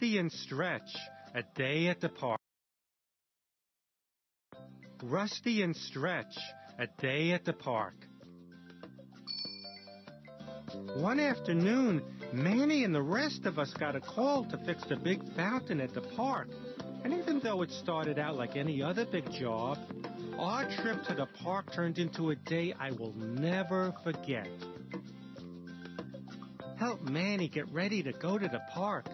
Rusty and Stretch, a day at the park. Rusty and Stretch, a day at the park. One afternoon, Manny and the rest of us got a call to fix the big fountain at the park. And even though it started out like any other big job, our trip to the park turned into a day I will never forget. Help Manny get ready to go to the park.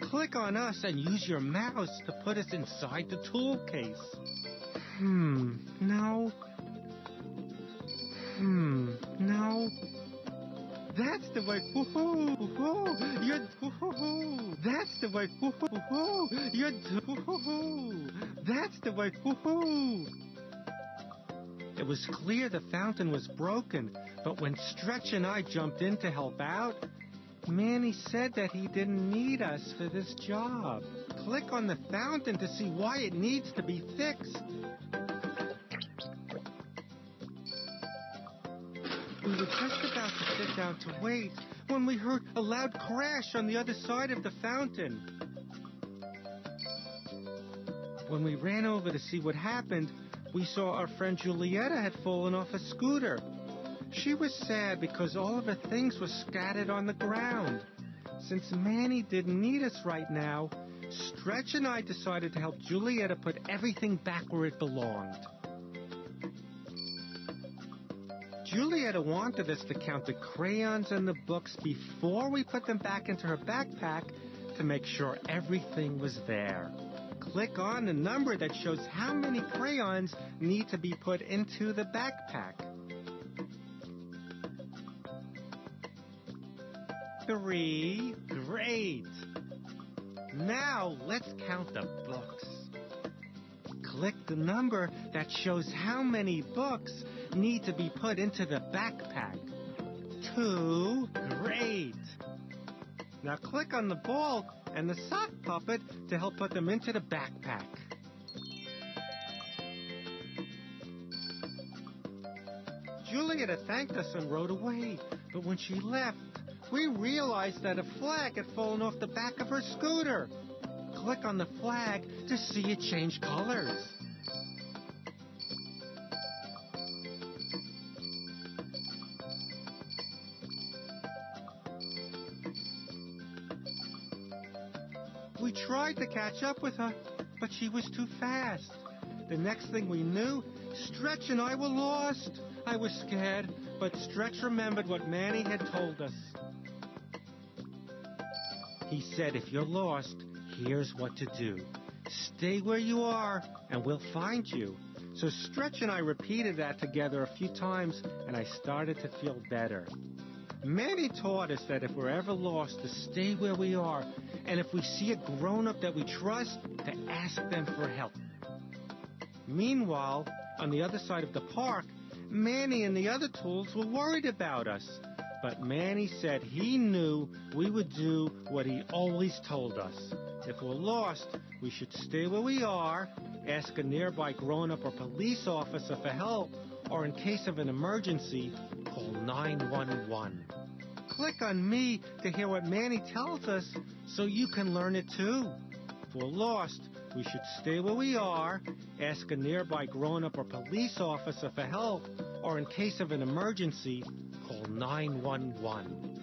Click on us and use your mouse to put us inside the tool case. No. No. That's the way, you're, that's the way, you're, that's the way, It was clear the fountain was broken, but when Stretch and I jumped in to help out, Manny said that he didn't need us for this job. Click on the fountain to see why it needs to be fixed. We were just about to sit down to wait when we heard a loud crash on the other side of the fountain. When we ran over to see what happened, we saw our friend Julietta had fallen off a scooter. She was sad because all of her things were scattered on the ground. Since Manny didn't need us right now, Stretch and I decided to help Julietta put everything back where it belonged. Julietta wanted us to count the crayons and the books before we put them back into her backpack to make sure everything was there. Click on the number that shows how many crayons need to be put into the backpack. 3. Great! Now let's count the books. Click the number that shows how many books need to be put into the backpack. 2. Great! Now click on the ball and the sock puppet to help put them into the backpack. Julietta thanked us and rode away, but when she left, we realized that a flag had fallen off the back of her scooter. Click on the flag to see it change colors. We tried to catch up with her, but she was too fast. The next thing we knew, Stretch and I were lost. I was scared, but Stretch remembered what Manny had told us. He said, if you're lost, here's what to do. Stay where you are, and we'll find you. So Stretch and I repeated that together a few times, and I started to feel better. Manny taught us that if we're ever lost, to stay where we are, and if we see a grown-up that we trust, to ask them for help. Meanwhile, on the other side of the park, Manny and the other tools were worried about us. But Manny said he knew we would do what he always told us. If we're lost, we should stay where we are, ask a nearby grown-up or police officer for help, or in case of an emergency, call 911. Click on me to hear what Manny tells us so you can learn it too. If we're lost, we should stay where we are, ask a nearby grown-up or police officer for help, or in case of an emergency, call 911.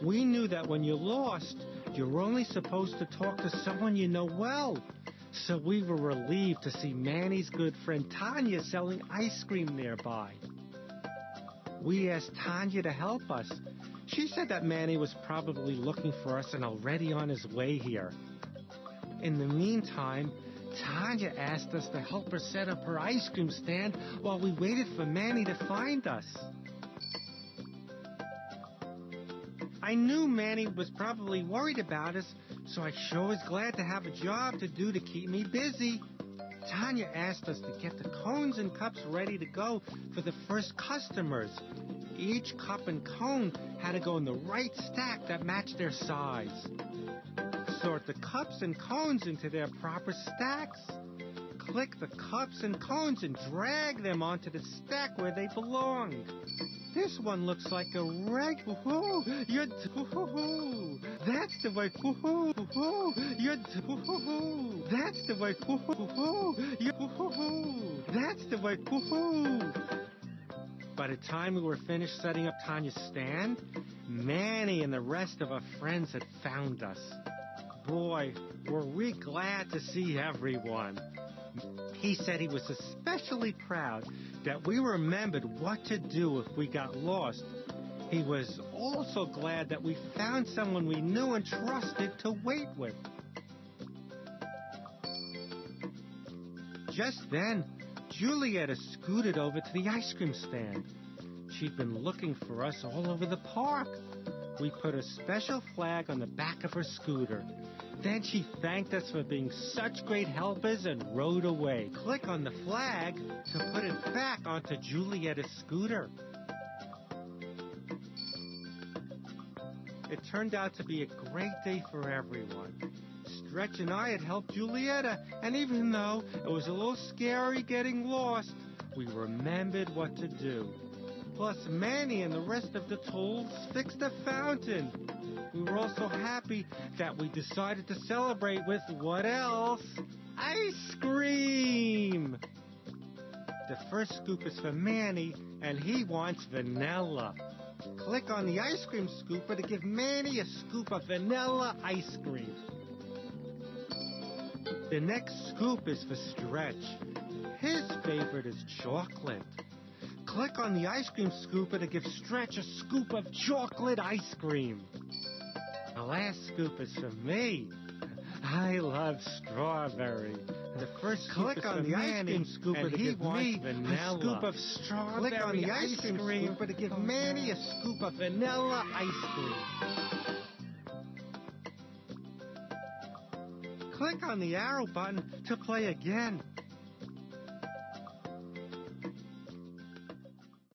We knew that when you're lost, you're only supposed to talk to someone you know well. So we were relieved to see Manny's good friend Tanya selling ice cream nearby. We asked Tanya to help us. She said that Manny was probably looking for us and already on his way here. In the meantime, Tanya asked us to help her set up her ice cream stand while we waited for Manny to find us. I knew Manny was probably worried about us, so I sure was glad to have a job to do to keep me busy. Tanya asked us to get the cones and cups ready to go for the first customers. Each cup and cone had to go in the right stack that matched their size. Sort the cups and cones into their proper stacks. Click the cups and cones and drag them onto the stack where they belong. This one looks like a reg. Woohoo! You're woohoo! That's the way. Woohoo! Woohoo! You're woohoo! That's the way. Woohoo! You're woohoo! That's the way. Woohoo! By the time we were finished setting up Tanya's stand, Manny and the rest of our friends had found us. Boy, were we glad to see everyone. He said he was especially proud that we remembered what to do if we got lost. He was also glad that we found someone we knew and trusted to wait with. Just then, Julietta scooted over to the ice cream stand. She'd been looking for us all over the park. We put a special flag on the back of her scooter. Then she thanked us for being such great helpers and rode away. Click on the flag to put it back onto Julietta's scooter. It turned out to be a great day for everyone. Stretch and I had helped Julietta, and even though it was a little scary getting lost, we remembered what to do. Plus, Manny and the rest of the tools fixed the fountain. We were also happy that we decided to celebrate with what else? Ice cream! The first scoop is for Manny, and he wants vanilla. Click on the ice cream scooper to give Manny a scoop of vanilla ice cream. The next scoop is for Stretch. His favorite is chocolate. Click on the ice cream scooper to give Stretch a scoop of chocolate ice cream. The last scoop is for me. I love strawberry. The first scoop is for Manny, and he wants vanilla. A scoop of strawberry. Click on the ice cream scooper to give Manny a scoop of vanilla ice cream. Click on the arrow button to play again.